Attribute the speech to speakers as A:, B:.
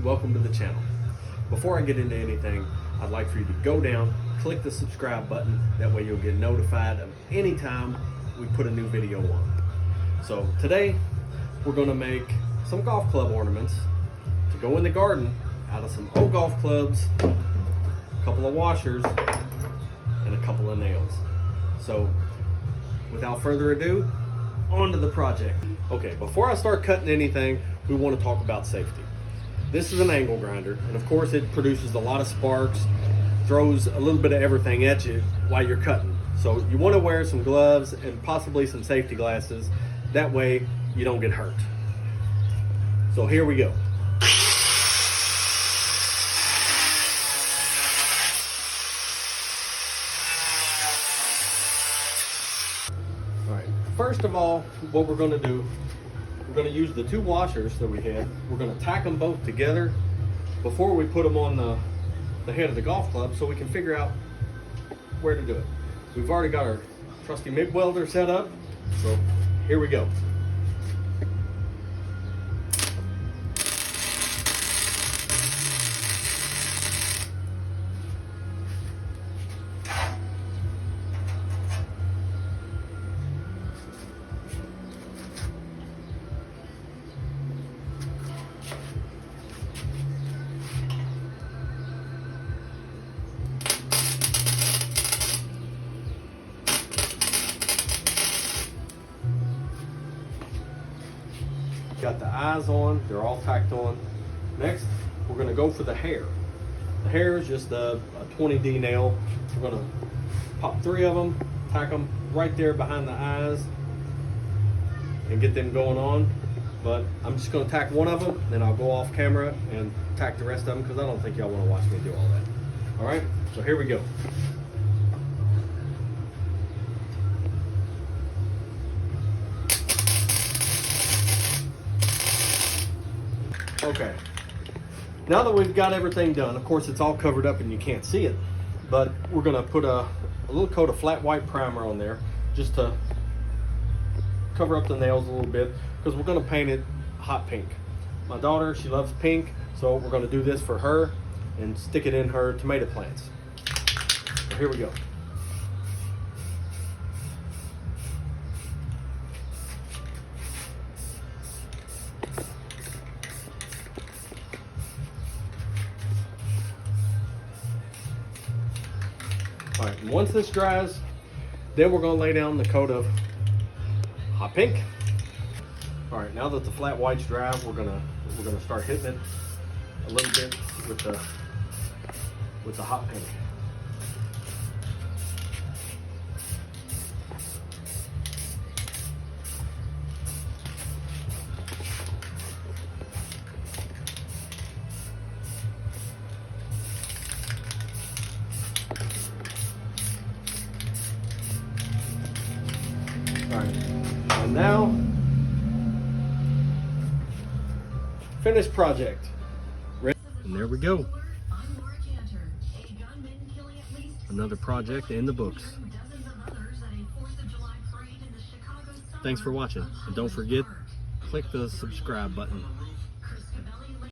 A: welcome to the channel. Before I get into anything, I'd like for you to go down, click the subscribe button. That way you'll get notified of any time we put a new video on. So today, we're gonna make some golf club ornaments to go in the garden out of some old golf clubs, a couple of washers, and a couple of nails. So without further ado, on to the project. Okay, before I start cutting anything, we want to talk about safety. This is an angle grinder, and of course it produces a lot of sparks, throws a little bit of everything at you while you're cutting. So you want to wear some gloves and possibly some safety glasses. That way you don't get hurt. So here we go. First of all, what we're going to do, we're going to use the two washers that we had. We're going to tack them both together before we put them on the head of the golf club so we can figure out where to do it. We've already got our trusty MIG welder set up, so here we go. Got the eyes on, they're all tacked on. Next, we're gonna go for the hair. The hair is just a 20D nail. We're gonna pop 3 of them, tack them right there behind the eyes and get them going on. But I'm just gonna tack one of them, then I'll go off camera and tack the rest of them because I don't think y'all wanna watch me do all that. All right, so here we go. Okay, now that we've got everything done, of course it's all covered up and you can't see it, but we're gonna put a little coat of flat white primer on there just to cover up the nails a little bit because we're gonna paint it hot pink. My daughter, she loves pink, so we're gonna do this for her and stick it in her tomato plants. So here we go. All right, and once this dries, then we're gonna lay down the coat of hot pink. All right, now that the flat white's dry, we're gonna start hitting it a little bit with the hot pink. All right, and now, finished project. And there we go. Another project in the books. Thanks for watching, and don't forget, click the subscribe button.